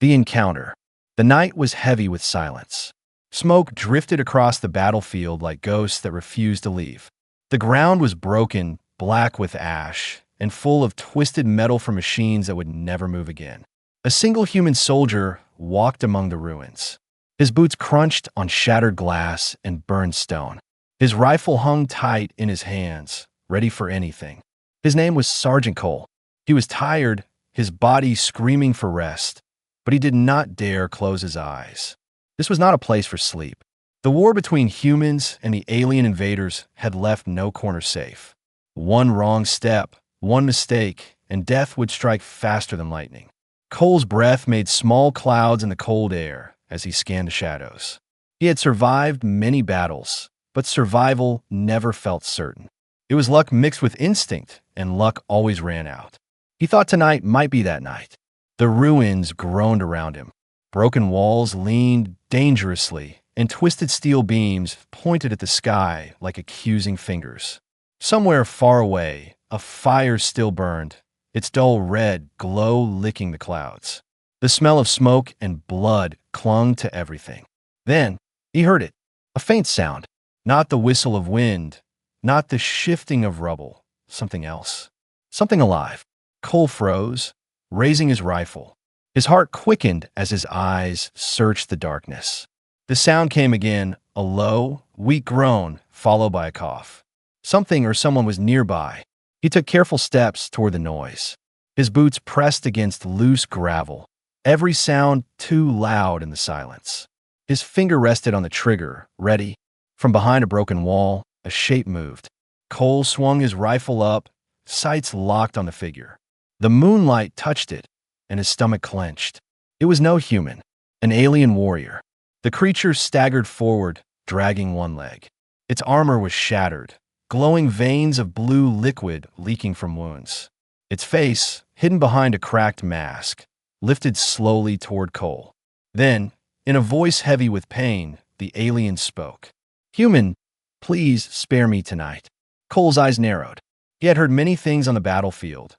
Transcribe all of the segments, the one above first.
The encounter. The night was heavy with silence. Smoke drifted across the battlefield like ghosts that refused to leave. The ground was broken, black with ash, and full of twisted metal from machines that would never move again. A single human soldier walked among the ruins. His boots crunched on shattered glass and burned stone. His rifle hung tight in his hands, ready for anything. His name was Sergeant Cole. He was tired, his body screaming for rest, but he did not dare close his eyes. This was not a place for sleep. The war between humans and the alien invaders had left no corner safe. One wrong step, one mistake, and death would strike faster than lightning. Cole's breath made small clouds in the cold air as he scanned the shadows. He had survived many battles, but survival never felt certain. It was luck mixed with instinct, and luck always ran out. He thought tonight might be that night. The ruins groaned around him. Broken walls leaned dangerously, and twisted steel beams pointed at the sky like accusing fingers. Somewhere far away, a fire still burned, its dull red glow licking the clouds. The smell of smoke and blood clung to everything. Then he heard it, a faint sound, not the whistle of wind, not the shifting of rubble, something else, something alive. Cole froze, raising his rifle. His heart quickened as his eyes searched the darkness. The sound came again, a low, weak groan, followed by a cough. Something or someone was nearby. He took careful steps toward the noise. His boots pressed against loose gravel, every sound too loud in the silence. His finger rested on the trigger, ready. From behind a broken wall, a shape moved. Cole swung his rifle up, sights locked on the figure. The moonlight touched it, and his stomach clenched. It was no human, an alien warrior. The creature staggered forward, dragging one leg. Its armor was shattered, glowing veins of blue liquid leaking from wounds. Its face, hidden behind a cracked mask, lifted slowly toward Cole. Then, in a voice heavy with pain, the alien spoke. "Human, please spare me tonight." Cole's eyes narrowed. He had heard many things on the battlefield.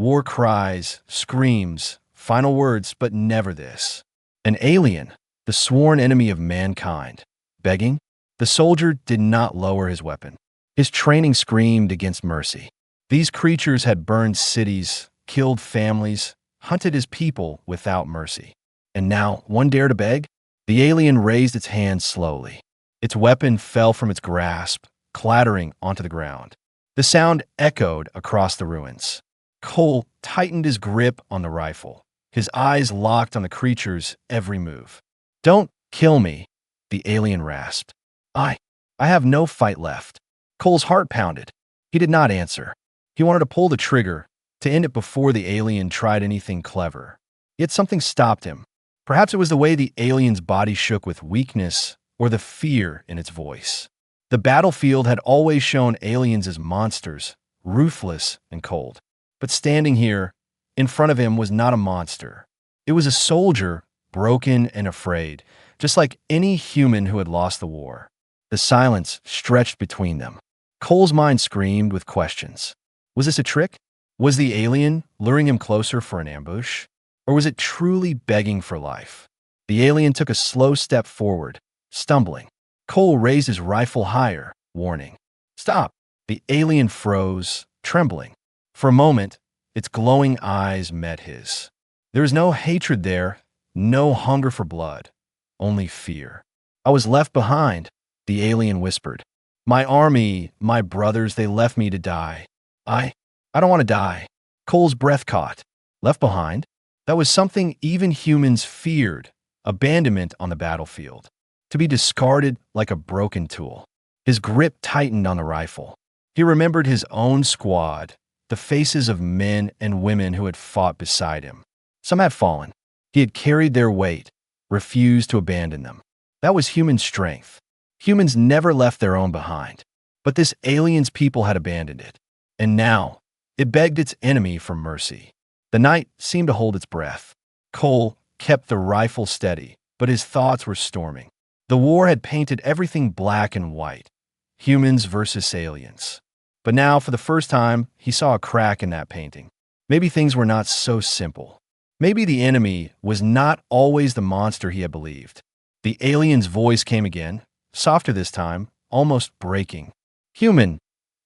War cries, screams, final words, but never this. An alien, the sworn enemy of mankind. Begging? The soldier did not lower his weapon. His training screamed against mercy. These creatures had burned cities, killed families, hunted his people without mercy. And now, one dare to beg? The alien raised its hand slowly. Its weapon fell from its grasp, clattering onto the ground. The sound echoed across the ruins. Cole tightened his grip on the rifle, his eyes locked on the creature's every move. "Don't kill me," the alien rasped. I have no fight left." Cole's heart pounded. He did not answer. He wanted to pull the trigger, to end it before the alien tried anything clever. Yet something stopped him. Perhaps it was the way the alien's body shook with weakness or the fear in its voice. The battlefield had always shown aliens as monsters, ruthless and cold. But standing here, in front of him, was not a monster. It was a soldier, broken and afraid, just like any human who had lost the war. The silence stretched between them. Cole's mind screamed with questions. Was this a trick? Was the alien luring him closer for an ambush? Or was it truly begging for life? The alien took a slow step forward, stumbling. Cole raised his rifle higher, warning. "Stop!" The alien froze, trembling. For a moment, its glowing eyes met his. There was no hatred there, no hunger for blood, only fear. "I was left behind," the alien whispered. "My army, my brothers, they left me to die. I don't want to die." Cole's breath caught. Left behind? That was something even humans feared, abandonment on the battlefield. To be discarded like a broken tool. His grip tightened on the rifle. He remembered his own squad, the faces of men and women who had fought beside him. Some had fallen. He had carried their weight, refused to abandon them. That was human strength. Humans never left their own behind. But this alien's people had abandoned it. And now, it begged its enemy for mercy. The night seemed to hold its breath. Cole kept the rifle steady, but his thoughts were storming. The war had painted everything black and white. Humans versus aliens. But now, for the first time, he saw a crack in that painting. Maybe things were not so simple. Maybe the enemy was not always the monster he had believed. The alien's voice came again, softer this time, almost breaking. "Human,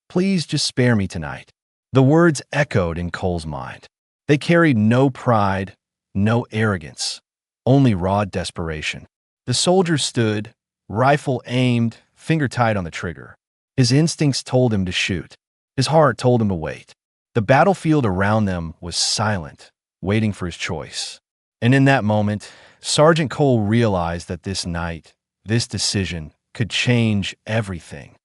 please just spare me tonight." The words echoed in Cole's mind. They carried no pride, no arrogance, only raw desperation. The soldier stood, rifle aimed, finger tight on the trigger. His instincts told him to shoot. His heart told him to wait. The battlefield around them was silent, waiting for his choice. And in that moment, Sergeant Cole realized that this night, this decision, could change everything.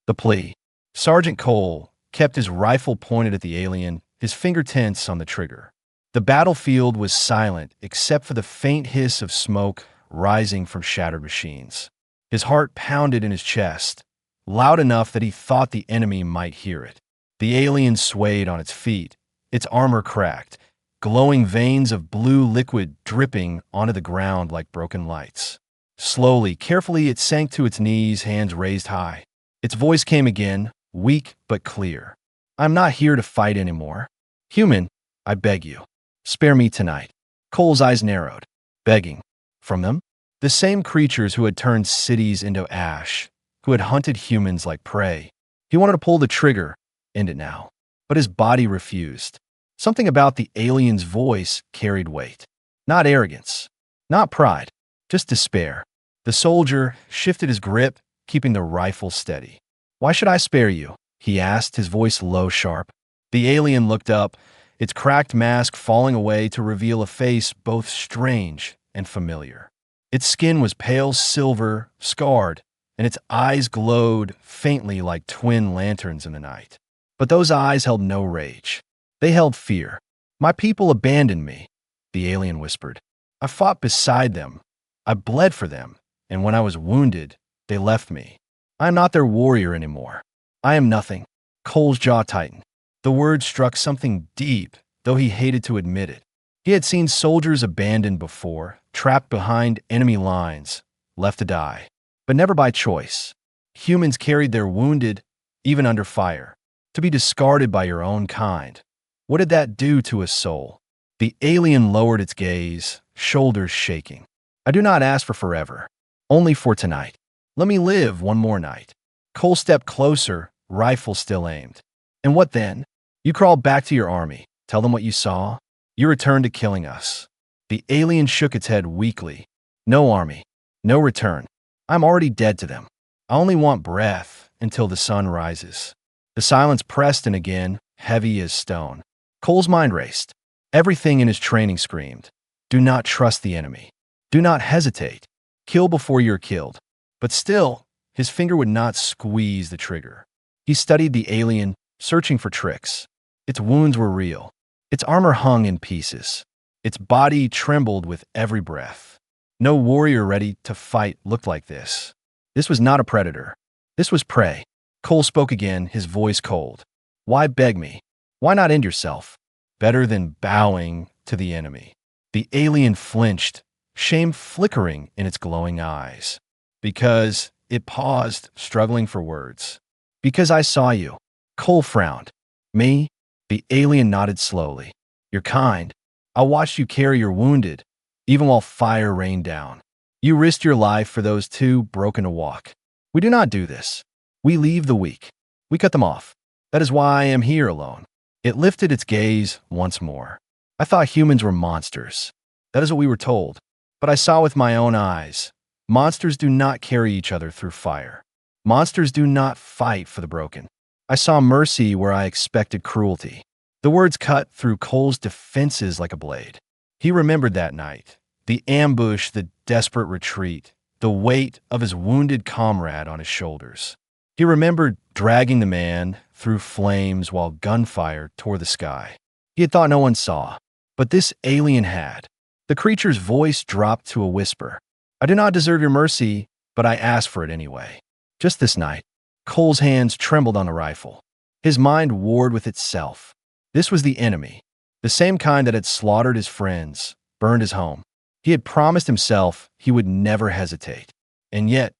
The plea. Sergeant Cole kept his rifle pointed at the alien, his finger tense on the trigger. The battlefield was silent except for the faint hiss of smoke rising from shattered machines. His heart pounded in his chest, loud enough that he thought the enemy might hear it. The alien swayed on its feet, its armor cracked, glowing veins of blue liquid dripping onto the ground like broken lights. Slowly, carefully, it sank to its knees, hands raised high. Its voice came again, weak but clear. "I'm not here to fight anymore. Human, I beg you, spare me tonight." Cole's eyes narrowed. Begging. From them? The same creatures who had turned cities into ash, who had hunted humans like prey. He wanted to pull the trigger, end it now. But his body refused. Something about the alien's voice carried weight. Not arrogance, not pride, just despair. The soldier shifted his grip, keeping the rifle steady. "Why should I spare you?" he asked, his voice low, sharp. The alien looked up, its cracked mask falling away to reveal a face both strange and familiar. Its skin was pale silver, scarred, and its eyes glowed faintly like twin lanterns in the night. But those eyes held no rage. They held fear. "My people abandoned me," the alien whispered. "I fought beside them. I bled for them, and when I was wounded, they left me. I am not their warrior anymore. I am nothing." Cole's jaw tightened. The word struck something deep, though he hated to admit it. He had seen soldiers abandoned before, trapped behind enemy lines, left to die. But never by choice. Humans carried their wounded, even under fire, to be discarded by your own kind. What did that do to a soul? The alien lowered its gaze, shoulders shaking. "I do not ask for forever, only for tonight. Let me live one more night." Cole stepped closer, rifle still aimed. "And what then? You crawled back to your army. Tell them what you saw. You returned to killing us." The alien shook its head weakly. "No army, no return. I'm already dead to them. I only want breath until the sun rises." The silence pressed in again, heavy as stone. Cole's mind raced. Everything in his training screamed, "Do not trust the enemy. Do not hesitate. Kill before you're killed." But still, his finger would not squeeze the trigger. He studied the alien, searching for tricks. Its wounds were real. Its armor hung in pieces. Its body trembled with every breath. No warrior ready to fight looked like this. This was not a predator. This was prey. Cole spoke again, his voice cold. "Why beg me? Why not end yourself? Better than bowing to the enemy." The alien flinched, shame flickering in its glowing eyes. "Because," it paused, struggling for words. "Because I saw you." Cole frowned. "Me?" The alien nodded slowly. "You're kind. I watched you carry your wounded, even while fire rained down. You risked your life for those two broken to walk. We do not do this. We leave the weak. We cut them off. That is why I am here alone." It lifted its gaze once more. "I thought humans were monsters. That is what we were told. But I saw with my own eyes. Monsters do not carry each other through fire. Monsters do not fight for the broken. I saw mercy where I expected cruelty." The words cut through Cole's defenses like a blade. He remembered that night. The ambush, the desperate retreat, the weight of his wounded comrade on his shoulders. He remembered dragging the man through flames while gunfire tore the sky. He had thought no one saw, but this alien had. The creature's voice dropped to a whisper. "I do not deserve your mercy, but I ask for it anyway." Just this night, Cole's hands trembled on the rifle. His mind warred with itself. This was the enemy, the same kind that had slaughtered his friends, burned his home. He had promised himself he would never hesitate. And yet,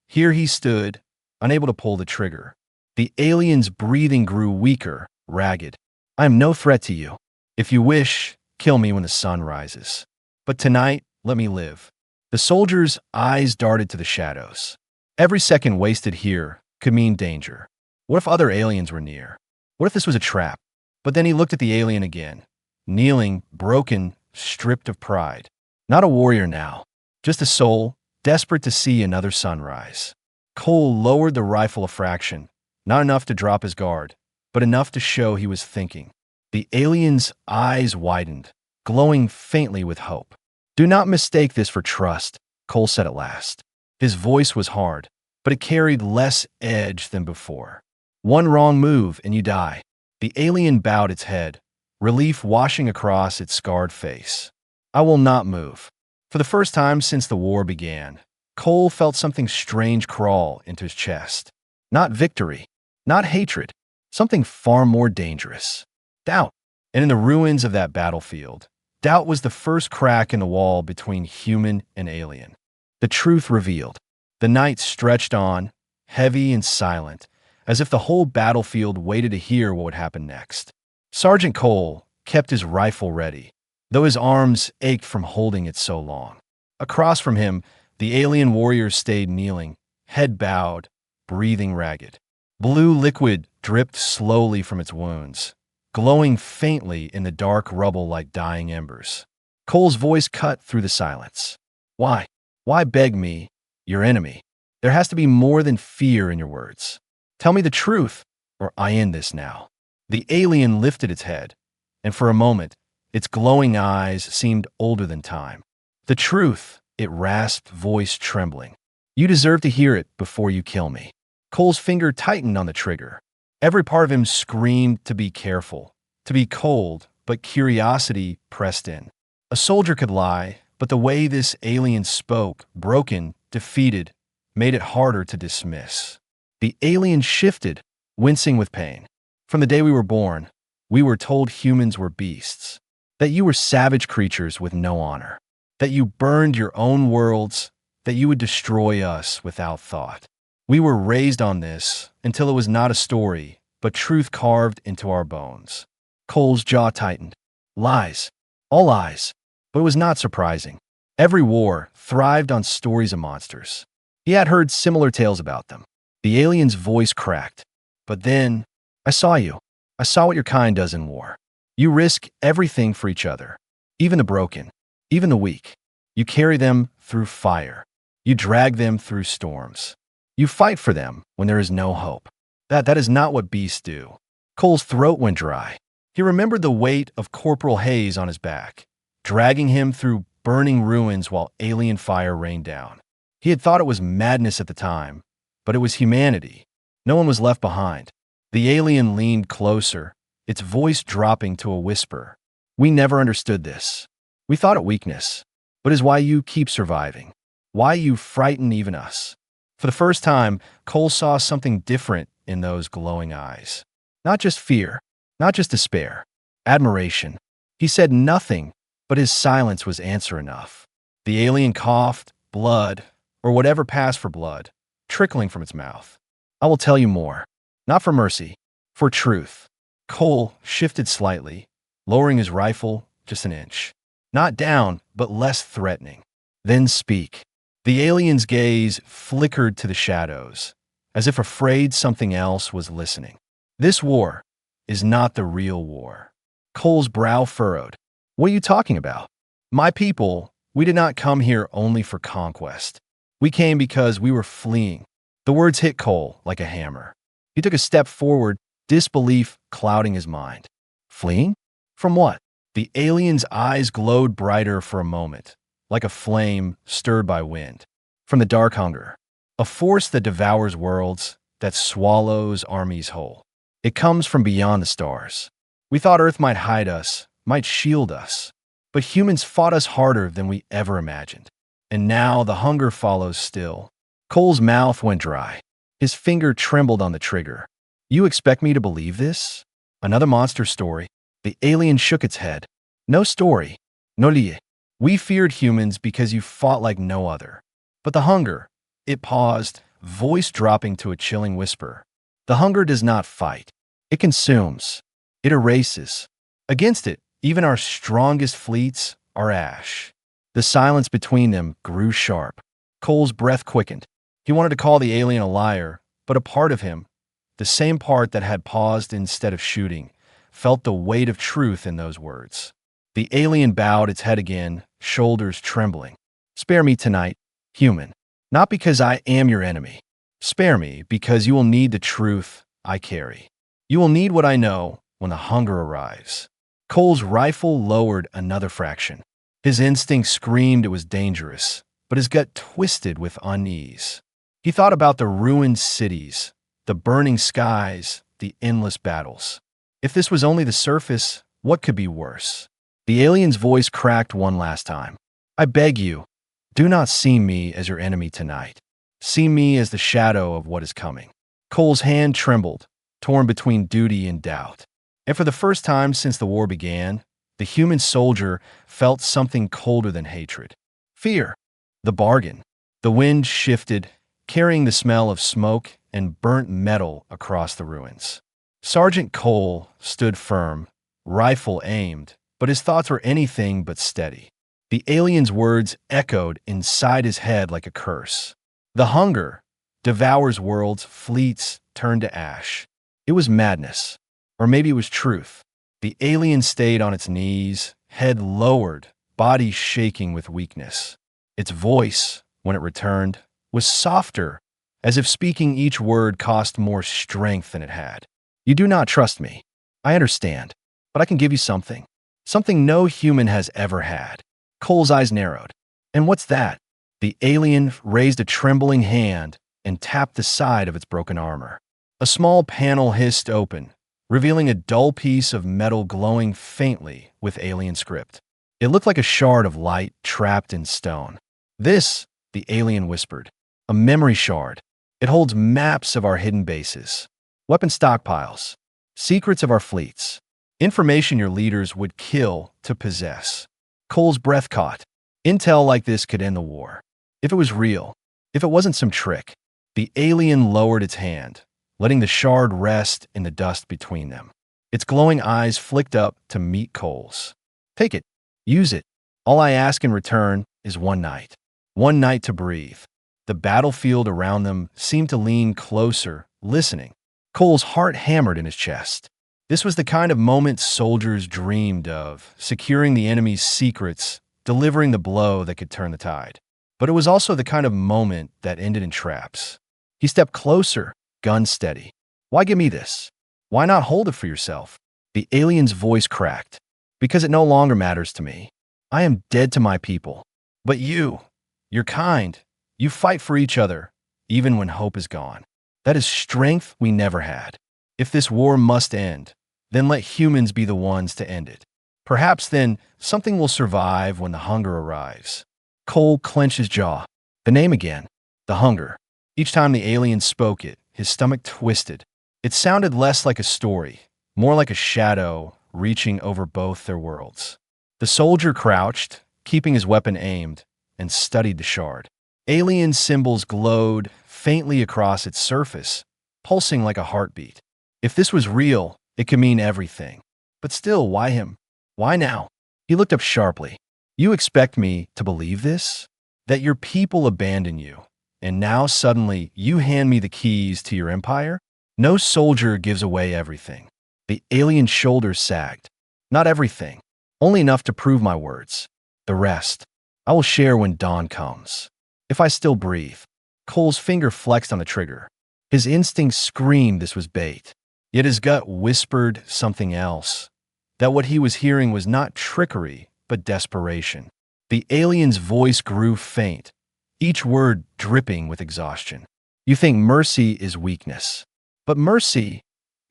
here he stood, unable to pull the trigger. The alien's breathing grew weaker, ragged. "I am no threat to you. If you wish, Kill me when the sun rises. But tonight, let me live. The soldier's eyes darted to the shadows. Every second wasted here could mean danger. What if other aliens were near? What if this was a trap? But then he looked at the alien again, kneeling, broken, stripped of pride. Not a warrior now, just a soul, desperate to see another sunrise. Cole lowered the rifle a fraction, not enough to drop his guard, but enough to show he was thinking. The alien's eyes widened, glowing faintly with hope. "Do not mistake this for trust," Cole said at last. His voice was hard, but it carried less edge than before. "One wrong move and you die." The alien bowed its head, relief washing across its scarred face. "I will not move." For the first time since the war began, Cole felt something strange crawl into his chest. Not victory, not hatred, something far more dangerous. Doubt. And in the ruins of that battlefield, doubt was the first crack in the wall between human and alien. The truth revealed. The night stretched on, heavy and silent, as if the whole battlefield waited to hear what would happen next. Sergeant Cole kept his rifle ready, though his arms ached from holding it so long. Across from him, the alien warrior stayed kneeling, head bowed, breathing ragged. Blue liquid dripped slowly from its wounds, glowing faintly in the dark rubble like dying embers. Cole's voice cut through the silence. "Why? Why beg me, your enemy? There has to be more than fear in your words. Tell me the truth, or I end this now." The alien lifted its head, and for a moment, its glowing eyes seemed older than time. "The truth," it rasped, voice trembling. "You deserve to hear it before you kill me." Cole's finger tightened on the trigger. Every part of him screamed to be careful, to be cold, but curiosity pressed in. A soldier could lie, but the way this alien spoke, broken, defeated, made it harder to dismiss. The alien shifted, wincing with pain. "From the day we were born, we were told humans were beasts, that you were savage creatures with no honor, that you burned your own worlds, that you would destroy us without thought. We were raised on this until it was not a story, but truth carved into our bones." Cole's jaw tightened. Lies. All lies. But it was not surprising. Every war thrived on stories of monsters. He had heard similar tales about them. The alien's voice cracked. "But then, I saw you. I saw what your kind does in war. You risk everything for each other, even the broken, even the weak. You carry them through fire. You drag them through storms. You fight for them when there is no hope. That is not what beasts do." Cole's throat went dry. He remembered the weight of Corporal Hayes on his back, dragging him through burning ruins while alien fire rained down. He had thought it was madness at the time, but it was humanity. No one was left behind. The alien leaned closer, its voice dropping to a whisper. "We never understood this. We thought it weakness, but is why you keep surviving, why you frighten even us." For the first time, Cole saw something different in those glowing eyes. Not just fear, not just despair, admiration. He said nothing, but his silence was answer enough. The alien coughed, blood, or whatever passed for blood, trickling from its mouth. "I will tell you more. Not for mercy, for truth." Cole shifted slightly, lowering his rifle just an inch. Not down, but less threatening. "Then speak." The alien's gaze flickered to the shadows, as if afraid something else was listening. "This war is not the real war." Cole's brow furrowed. "What are you talking about?" "My people, we did not come here only for conquest. We came because we were fleeing." The words hit Cole like a hammer. He took a step forward, disbelief clouding his mind. "Fleeing? From what?" The alien's eyes glowed brighter for a moment, like a flame stirred by wind. "From the dark hunger, a force that devours worlds, that swallows armies whole. It comes from beyond the stars. We thought Earth might hide us, might shield us, but humans fought us harder than we ever imagined. And now the hunger follows still." Cole's mouth went dry. His finger trembled on the trigger. "You expect me to believe this? Another monster story?" The alien shook its head. "No story. No lie. We feared humans because you fought like no other. But the hunger," it paused, voice dropping to a chilling whisper. "The hunger does not fight. It consumes. It erases. Against it, Even our strongest fleets are ash. The silence between them grew sharp. Cole's breath quickened. He wanted to call the alien a liar, but a part of him, the same part that had paused instead of shooting, felt the weight of truth in those words. The alien bowed its head again, shoulders trembling. Spare me tonight, human. Not because I am your enemy. Spare me because you will need the truth I carry. You will need what I know when the hunger arrives. Cole's rifle lowered another fraction. His instinct screamed it was dangerous, but his gut twisted with unease. He thought about the ruined cities, the burning skies, the endless battles. If this was only the surface, what could be worse? The alien's voice cracked one last time. I beg you, do not see me as your enemy tonight. See me as the shadow of what is coming. Cole's hand trembled, torn between duty and doubt. And for the first time since the war began, the human soldier felt something colder than hatred. Fear. The bargain. The wind shifted, carrying the smell of smoke and burnt metal across the ruins. Sergeant Cole stood firm, rifle aimed, but his thoughts were anything but steady. The alien's words echoed inside his head like a curse. The hunger devours worlds, fleets turn to ash. It was madness. Or maybe it was truth. The alien stayed on its knees, head lowered, body shaking with weakness. Its voice, when it returned, was softer, as if speaking each word cost more strength than it had. You do not trust me. I understand, but I can give you something. Something no human has ever had. Cole's eyes narrowed. And what's that? The alien raised a trembling hand and tapped the side of its broken armor. A small panel hissed open, revealing a dull piece of metal glowing faintly with alien script. It looked like a shard of light trapped in stone. This, the alien whispered, a memory shard. It holds maps of our hidden bases, weapon stockpiles, secrets of our fleets, information your leaders would kill to possess. Cole's breath caught. Intel like this could end the war. If it was real, if it wasn't some trick. The alien lowered its hand, letting the shard rest in the dust between them. Its glowing eyes flicked up to meet Cole's. Take it. Use it. All I ask in return is one night. One night to breathe. The battlefield around them seemed to lean closer, listening. Cole's heart hammered in his chest. This was the kind of moment soldiers dreamed of, securing the enemy's secrets, delivering the blow that could turn the tide. But it was also the kind of moment that ended in traps. He stepped closer, gun steady. Why give me this? Why not hold it for yourself? The alien's voice cracked. Because it no longer matters to me. I am dead to my people. But you're kind. You fight for each other, even when hope is gone. That is strength we never had. If this war must end, then let humans be the ones to end it. Perhaps then something will survive when the hunger arrives. Cole clenched his jaw. The name again. The hunger. Each time the alien spoke it, his stomach twisted. It sounded less like a story, more like a shadow reaching over both their worlds. The soldier crouched, keeping his weapon aimed, and studied the shard. Alien symbols glowed faintly across its surface, pulsing like a heartbeat. If this was real, it could mean everything. But still, why him? Why now? He looked up sharply. You expect me to believe this? That your people abandon you, and now suddenly you hand me the keys to your empire? No soldier gives away everything. The alien's shoulders sagged. Not everything. Only enough to prove my words. The rest, I will share when dawn comes. If I still breathe. Cole's finger flexed on the trigger. His instincts screamed this was bait. Yet his gut whispered something else. That what he was hearing was not trickery, but desperation. The alien's voice grew faint, each word dripping with exhaustion. You think mercy is weakness. But mercy,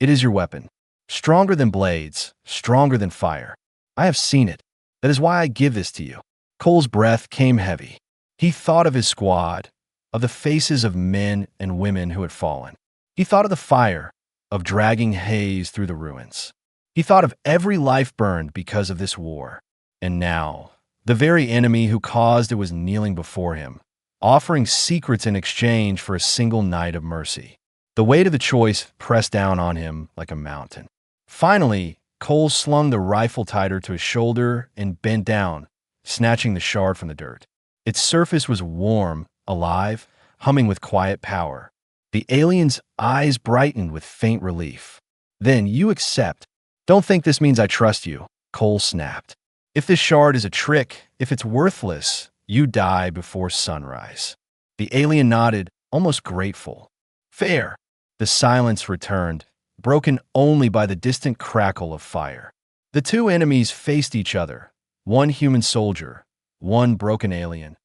it is your weapon. Stronger than blades, stronger than fire. I have seen it. That is why I give this to you. Cole's breath came heavy. He thought of his squad, of the faces of men and women who had fallen. He thought of the fire, of dragging haze through the ruins. He thought of every life burned because of this war. And now, the very enemy who caused it was kneeling before him, offering secrets in exchange for a single night of mercy. The weight of the choice pressed down on him like a mountain. Finally, Cole slung the rifle tighter to his shoulder and bent down, snatching the shard from the dirt. Its surface was warm, alive, humming with quiet power. The alien's eyes brightened with faint relief. "Then you accept. Don't think this means I trust you," Cole snapped. "If this shard is a trick, if it's worthless, you die before sunrise." The alien nodded, almost grateful. "Fair." The silence returned, broken only by the distant crackle of fire. The two enemies faced each other, one human soldier, one broken alien,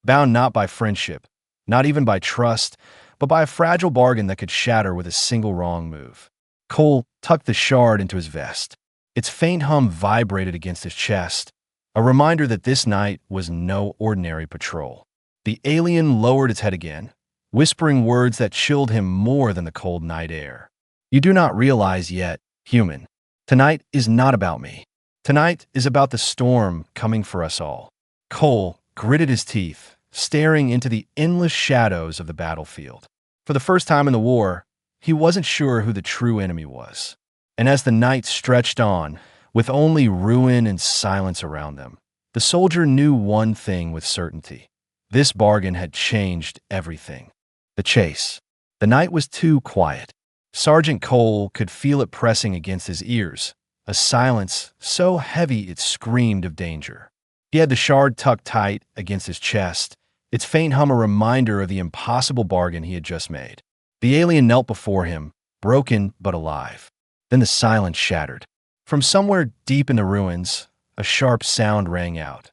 bound not by friendship, not even by trust, but by a fragile bargain that could shatter with a single wrong move. Cole tucked the shard into his vest. Its faint hum vibrated against his chest, a reminder that this night was no ordinary patrol. The alien lowered its head again, whispering words that chilled him more than the cold night air. "You do not realize yet, human. Tonight is not about me. Tonight is about the storm coming for us all." Cole gritted his teeth, staring into the endless shadows of the battlefield. For the first time in the war, he wasn't sure who the true enemy was. And as the night stretched on, with only ruin and silence around them, the soldier knew one thing with certainty. This bargain had changed everything. The chase. The night was too quiet. Sergeant Cole could feel it pressing against his ears, a silence so heavy it screamed of danger. He had the shard tucked tight against his chest, its faint hum a reminder of the impossible bargain he had just made. The alien knelt before him, broken but alive. Then the silence shattered. From somewhere deep in the ruins, a sharp sound rang out.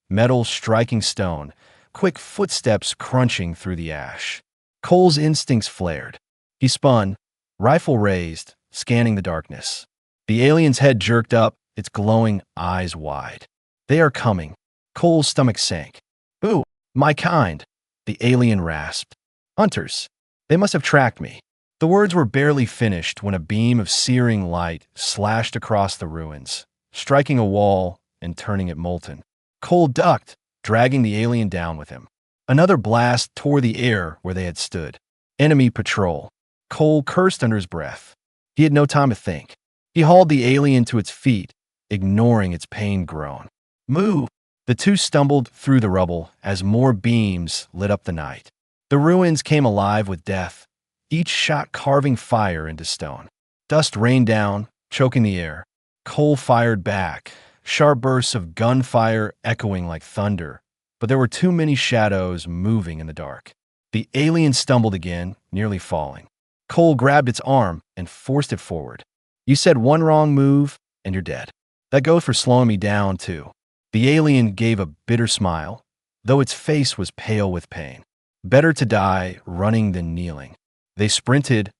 Metal striking stone, quick footsteps crunching through the ash. Cole's instincts flared. He spun, rifle raised, scanning the darkness. The alien's head jerked up, its glowing eyes wide. "They are coming." Cole's stomach sank. "Ooh, my kind," the alien rasped. "Hunters. They must have tracked me." The words were barely finished when a beam of searing light slashed across the ruins, striking a wall and turning it molten. Cole ducked, dragging the alien down with him. Another blast tore the air where they had stood. Enemy patrol. Cole cursed under his breath. He had no time to think. He hauled the alien to its feet, ignoring its pained groan. "Move!" The two stumbled through the rubble as more beams lit up the night. The ruins came alive with death, each shot carving fire into stone. Dust rained down, choking the air. Cole fired back, sharp bursts of gunfire echoing like thunder, but there were too many shadows moving in the dark. The alien stumbled again, nearly falling. Cole grabbed its arm and forced it forward. "You said one wrong move, and you're dead. That goes for slowing me down, too." The alien gave a bitter smile, though its face was pale with pain. Better to die running than kneeling. They sprinted,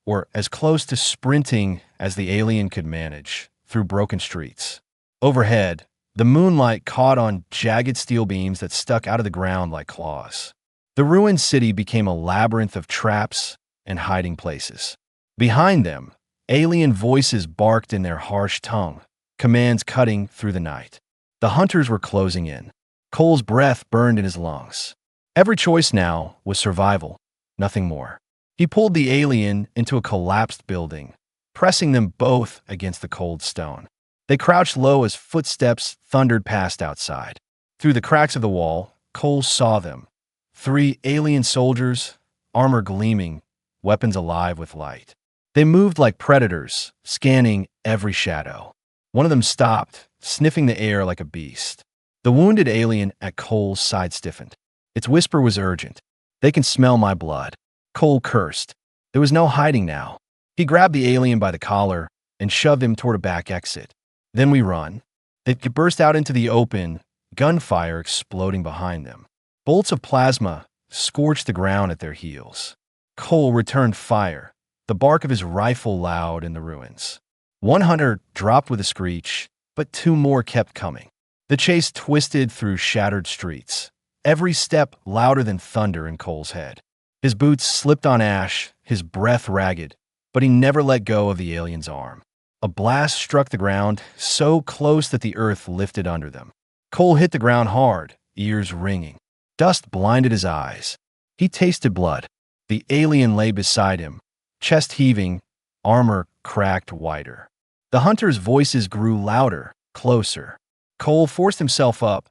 or as close to sprinting as the alien could manage, through broken streets. Overhead, the moonlight caught on jagged steel beams that stuck out of the ground like claws. The ruined city became a labyrinth of traps and hiding places. Behind them, alien voices barked in their harsh tongue, commands cutting through the night. The hunters were closing in. Cole's breath burned in his lungs. Every choice now was survival, nothing more. He pulled the alien into a collapsed building, pressing them both against the cold stone. They crouched low as footsteps thundered past outside. Through the cracks of the wall, Cole saw them. 3 alien soldiers, armor gleaming, weapons alive with light. They moved like predators, scanning every shadow. One of them stopped, sniffing the air like a beast. The wounded alien at Cole's side stiffened. Its whisper was urgent. "They can smell my blood." Cole cursed. There was no hiding now. He grabbed the alien by the collar and shoved him toward a back exit. "Then we run." They burst out into the open, gunfire exploding behind them. Bolts of plasma scorched the ground at their heels. Cole returned fire, the bark of his rifle loud in the ruins. One hunter dropped with a screech, but 2 more kept coming. The chase twisted through shattered streets, every step louder than thunder in Cole's head. His boots slipped on ash, his breath ragged, but he never let go of the alien's arm. A blast struck the ground, so close that the earth lifted under them. Cole hit the ground hard, ears ringing. Dust blinded his eyes. He tasted blood. The alien lay beside him, chest heaving, armor cracked wider. The hunters' voices grew louder, closer. Cole forced himself up,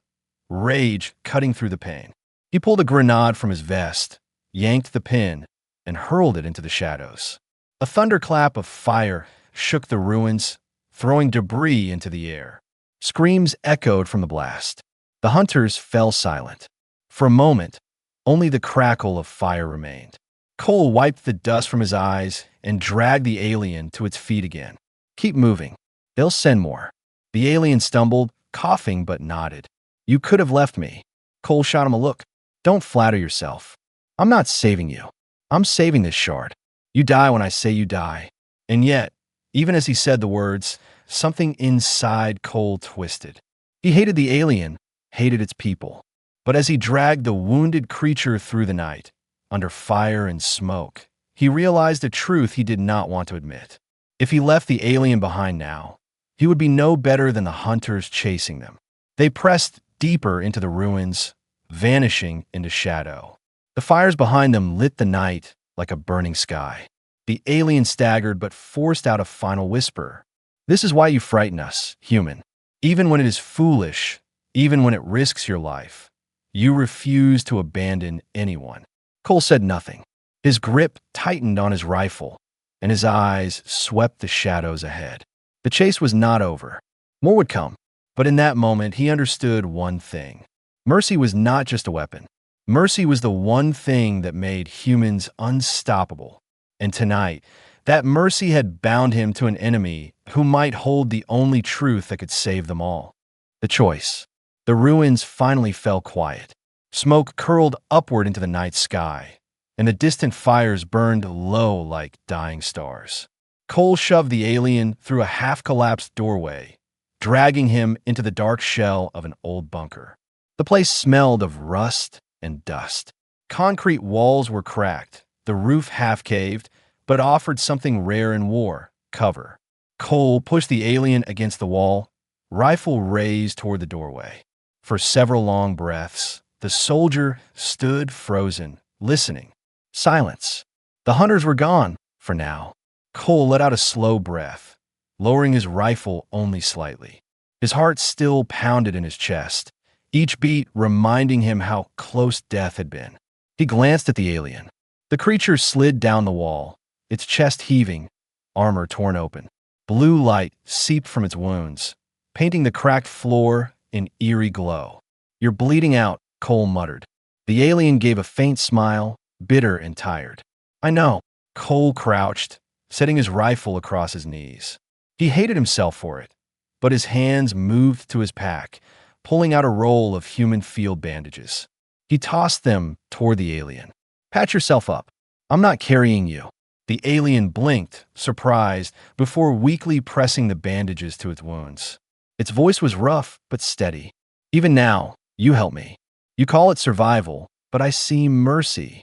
rage cutting through the pain. He pulled a grenade from his vest, yanked the pin, and hurled it into the shadows. A thunderclap of fire shook the ruins, throwing debris into the air. Screams echoed from the blast. The hunters fell silent. For a moment, only the crackle of fire remained. Cole wiped the dust from his eyes and dragged the alien to its feet again. Keep moving. They'll send more. The alien stumbled, coughing but nodded. You could have left me. Cole shot him a look. Don't flatter yourself. I'm not saving you. I'm saving this shard. You die when I say you die. And yet, even as he said the words, something inside Cole twisted. He hated the alien, hated its people. But as he dragged the wounded creature through the night, under fire and smoke, he realized a truth he did not want to admit. If he left the alien behind now, he would be no better than the hunters chasing them. They pressed deeper into the ruins, vanishing into shadow. The fires behind them lit the night like a burning sky. The alien staggered but forced out a final whisper. This is why you frighten us, human. Even when it is foolish, even when it risks your life, you refuse to abandon anyone. Cole said nothing. His grip tightened on his rifle, and his eyes swept the shadows ahead. The chase was not over. More would come, but in that moment he understood one thing. Mercy was not just a weapon. Mercy was the one thing that made humans unstoppable. And tonight, that mercy had bound him to an enemy who might hold the only truth that could save them all. The choice. The ruins finally fell quiet. Smoke curled upward into the night sky, and the distant fires burned low like dying stars. Cole shoved the alien through a half-collapsed doorway, dragging him into the dark shell of an old bunker. The place smelled of rust and dust. Concrete walls were cracked, the roof half-caved, but offered something rare in war: cover. Cole pushed the alien against the wall, rifle raised toward the doorway. For several long breaths, the soldier stood frozen, listening. Silence. The hunters were gone, for now. Cole let out a slow breath, lowering his rifle only slightly. His heart still pounded in his chest, each beat reminding him how close death had been. He glanced at the alien. The creature slid down the wall, its chest heaving, armor torn open. Blue light seeped from its wounds, painting the cracked floor in eerie glow. You're bleeding out, Cole muttered. The alien gave a faint smile, bitter and tired. I know. Cole crouched, setting his rifle across his knees. He hated himself for it, but his hands moved to his pack, pulling out a roll of human field bandages. He tossed them toward the alien. Patch yourself up. I'm not carrying you. The alien blinked, surprised, before weakly pressing the bandages to its wounds. Its voice was rough but steady. Even now, you help me. You call it survival, but I see mercy.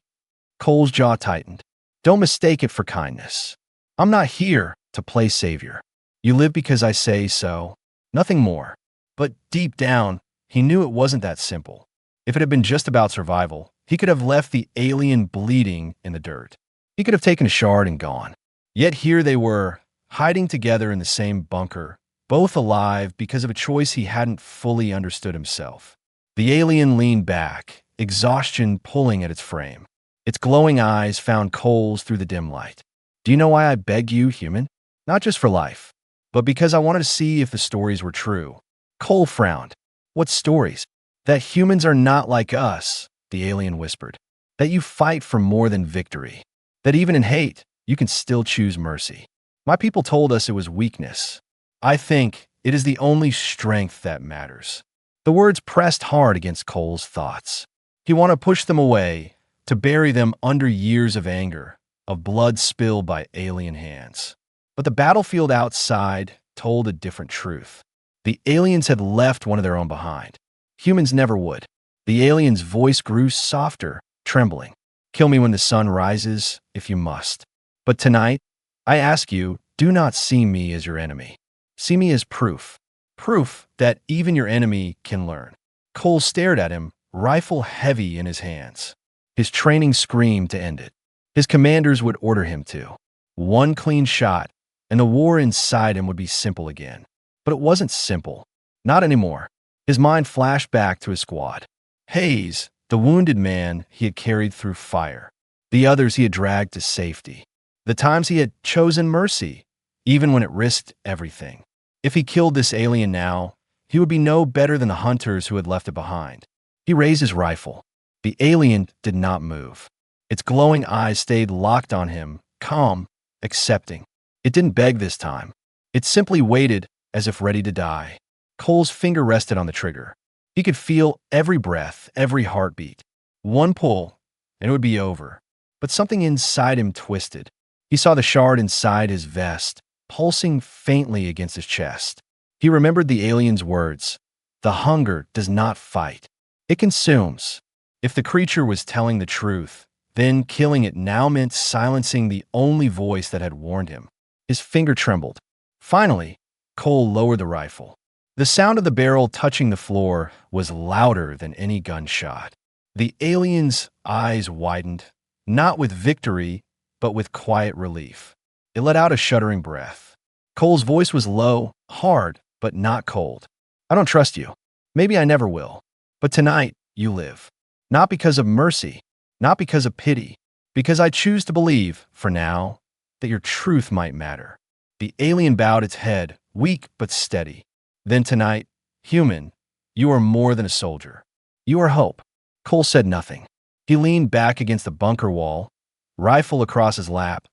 Cole's jaw tightened. Don't mistake it for kindness. I'm not here to play savior. You live because I say so, nothing more. But deep down, he knew it wasn't that simple. If it had been just about survival, he could have left the alien bleeding in the dirt. He could have taken a shard and gone. Yet here they were, hiding together in the same bunker, both alive because of a choice he hadn't fully understood himself. The alien leaned back, exhaustion pulling at its frame. Its glowing eyes found Cole's through the dim light. Do you know why I begged you, human? Not just for life, but because I wanted to see if the stories were true. Cole frowned. What stories? That humans are not like us, the alien whispered. That you fight for more than victory. That even in hate, you can still choose mercy. My people told us it was weakness. I think it is the only strength that matters. The words pressed hard against Cole's thoughts. He wanted to push them away, to bury them under years of anger, of blood spilled by alien hands. But the battlefield outside told a different truth. The aliens had left one of their own behind. Humans never would. The alien's voice grew softer, trembling. Kill me when the sun rises, if you must. But tonight, I ask you, do not see me as your enemy. See me as proof. Proof that even your enemy can learn. Cole stared at him, rifle heavy in his hands. His training screamed to end it. His commanders would order him to. One clean shot, and the war inside him would be simple again. But it wasn't simple. Not anymore. His mind flashed back to his squad. Hayes, the wounded man he had carried through fire. The others he had dragged to safety. The times he had chosen mercy, even when it risked everything. If he killed this alien now, he would be no better than the hunters who had left it behind. He raised his rifle. The alien did not move. Its glowing eyes stayed locked on him, calm, accepting. It didn't beg this time. It simply waited as if ready to die. Cole's finger rested on the trigger. He could feel every breath, every heartbeat. One pull, and it would be over. But something inside him twisted. He saw the shard inside his vest, pulsing faintly against his chest. He remembered the alien's words. The hunger does not fight. It consumes. If the creature was telling the truth, then killing it now meant silencing the only voice that had warned him. His finger trembled. Finally, Cole lowered the rifle. The sound of the barrel touching the floor was louder than any gunshot. The alien's eyes widened, not with victory, but with quiet relief. It let out a shuddering breath. Cole's voice was low, hard, but not cold. I don't trust you. Maybe I never will. But tonight, you live. Not because of mercy, not because of pity, because I choose to believe, for now, that your truth might matter. The alien bowed its head, weak but steady. Then tonight, human, you are more than a soldier. You are hope. Cole said nothing. He leaned back against the bunker wall, rifle across his lap,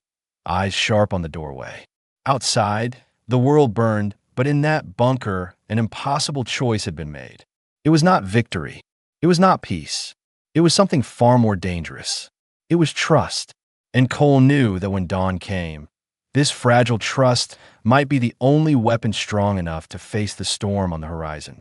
eyes sharp on the doorway. Outside, the world burned, but in that bunker, an impossible choice had been made. It was not victory. It was not peace. It was something far more dangerous. It was trust. And Cole knew that when dawn came, this fragile trust might be the only weapon strong enough to face the storm on the horizon.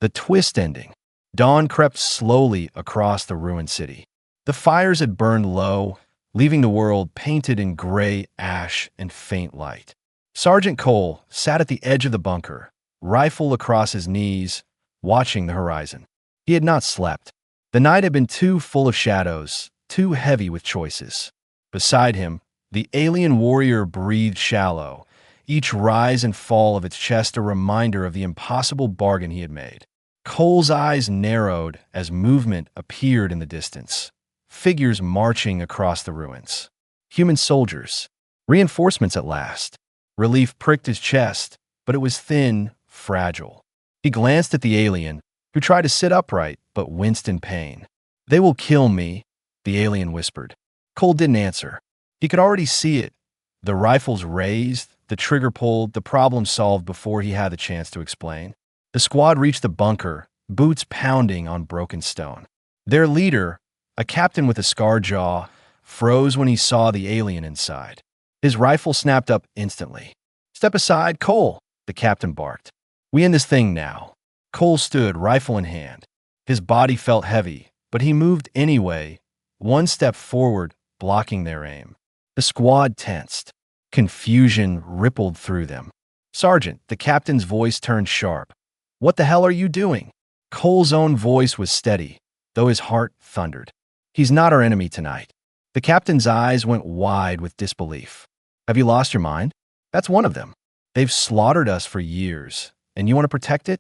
The twist ending. Dawn crept slowly across the ruined city. The fires had burned low, leaving the world painted in gray ash and faint light. Sergeant Cole sat at the edge of the bunker, rifle across his knees, watching the horizon. He had not slept. The night had been too full of shadows, too heavy with choices. Beside him, the alien warrior breathed shallow, each rise and fall of its chest a reminder of the impossible bargain he had made. Cole's eyes narrowed as movement appeared in the distance. Figures marching across the ruins. Human soldiers. Reinforcements at last. Relief pricked his chest, but it was thin, fragile. He glanced at the alien, who tried to sit upright but winced in pain. They will kill me, the alien whispered. Cole didn't answer. He could already see it. The rifles raised, the trigger pulled, the problem solved before he had the chance to explain. The squad reached the bunker, boots pounding on broken stone. Their leader, a captain with a scarred jaw, froze when he saw the alien inside. His rifle snapped up instantly. "Step aside, Cole," the captain barked. "We end this thing now." Cole stood, rifle in hand. His body felt heavy, but he moved anyway, one step forward, blocking their aim. The squad tensed. Confusion rippled through them. "Sergeant," the captain's voice turned sharp. "What the hell are you doing?" Cole's own voice was steady, though his heart thundered. "He's not our enemy tonight." The captain's eyes went wide with disbelief. "Have you lost your mind? That's one of them. They've slaughtered us for years, and you want to protect it?"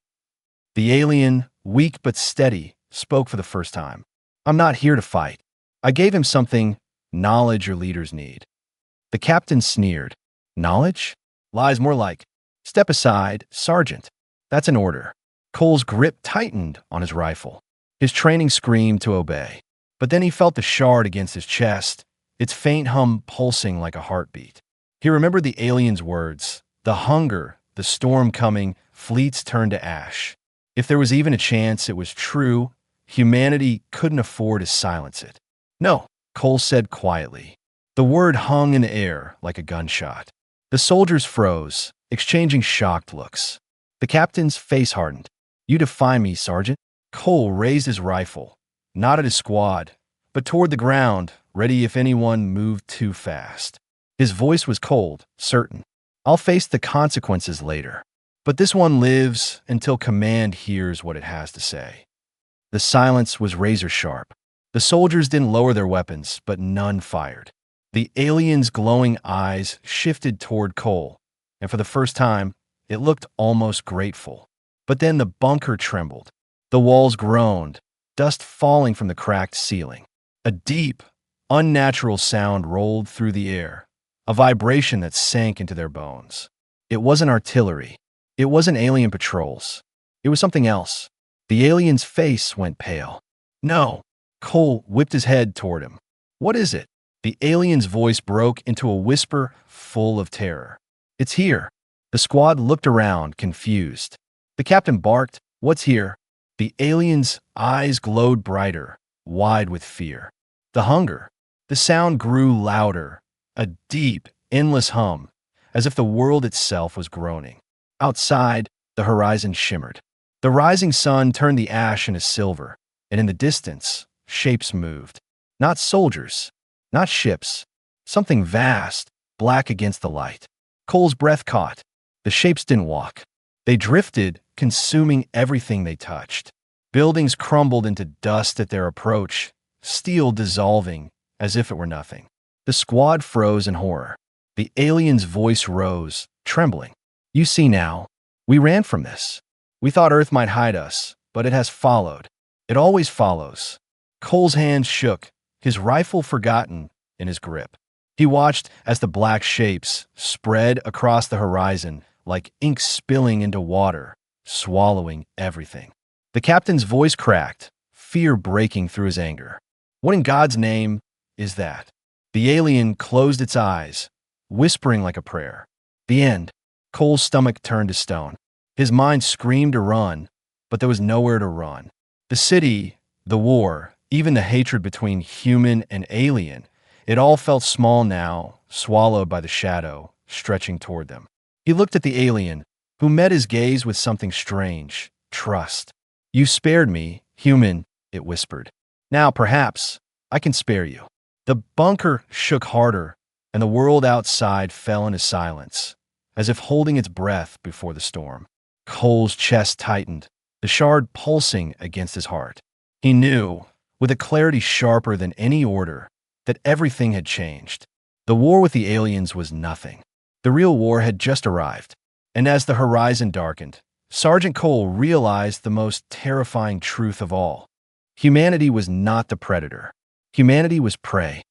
The alien, weak but steady, spoke for the first time. "I'm not here to fight. I gave him something, knowledge your leaders need." The captain sneered. "Knowledge? Lies more like, step aside, Sergeant. That's an order." Cole's grip tightened on his rifle. His training screamed to obey. But then he felt the shard against his chest, its faint hum pulsing like a heartbeat. He remembered the alien's words. The hunger, the storm coming, fleets turned to ash. If there was even a chance it was true, humanity couldn't afford to silence it. "No," Cole said quietly. The word hung in the air like a gunshot. The soldiers froze, exchanging shocked looks. The captain's face hardened. "You defy me, Sergeant." Cole raised his rifle, not at his squad, but toward the ground, ready if anyone moved too fast. His voice was cold, certain. "I'll face the consequences later. But this one lives until command hears what it has to say." The silence was razor sharp. The soldiers didn't lower their weapons, but none fired. The alien's glowing eyes shifted toward Cole, and for the first time, it looked almost grateful. But then the bunker trembled. The walls groaned, dust falling from the cracked ceiling. A deep, unnatural sound rolled through the air, a vibration that sank into their bones. It wasn't artillery. It wasn't alien patrols. It was something else. The alien's face went pale. No. Cole whipped his head toward him. What is it? The alien's voice broke into a whisper full of terror. It's here. The squad looked around, confused. The captain barked, "What's here?" The alien's eyes glowed brighter, wide with fear. The hunger. The sound grew louder, a deep, endless hum, as if the world itself was groaning. Outside, the horizon shimmered. The rising sun turned the ash into silver, and in the distance, shapes moved. Not soldiers, not ships, something vast, black against the light. Cole's breath caught. The shapes didn't walk. They drifted, consuming everything they touched. Buildings crumbled into dust at their approach, steel dissolving as if it were nothing. The squad froze in horror. The alien's voice rose, trembling. "You see now, we ran from this. We thought Earth might hide us, but it has followed. It always follows." Cole's hands shook, his rifle forgotten in his grip. He watched as the black shapes spread across the horizon like ink spilling into water, swallowing everything. The captain's voice cracked, fear breaking through his anger. "What in God's name is that?" The alien closed its eyes, whispering like a prayer. The end. Cole's stomach turned to stone. His mind screamed to run, but there was nowhere to run. The city, the war, even the hatred between human and alien, it all felt small now, swallowed by the shadow, stretching toward them. He looked at the alien, who met his gaze with something strange, trust. "You spared me, human," it whispered. "Now, perhaps, I can spare you." The bunker shook harder, and the world outside fell into silence, as if holding its breath before the storm. Cole's chest tightened, the shard pulsing against his heart. He knew, with a clarity sharper than any order, that everything had changed. The war with the aliens was nothing. The real war had just arrived. And as the horizon darkened, Sergeant Cole realized the most terrifying truth of all. Humanity was not the predator. Humanity was prey.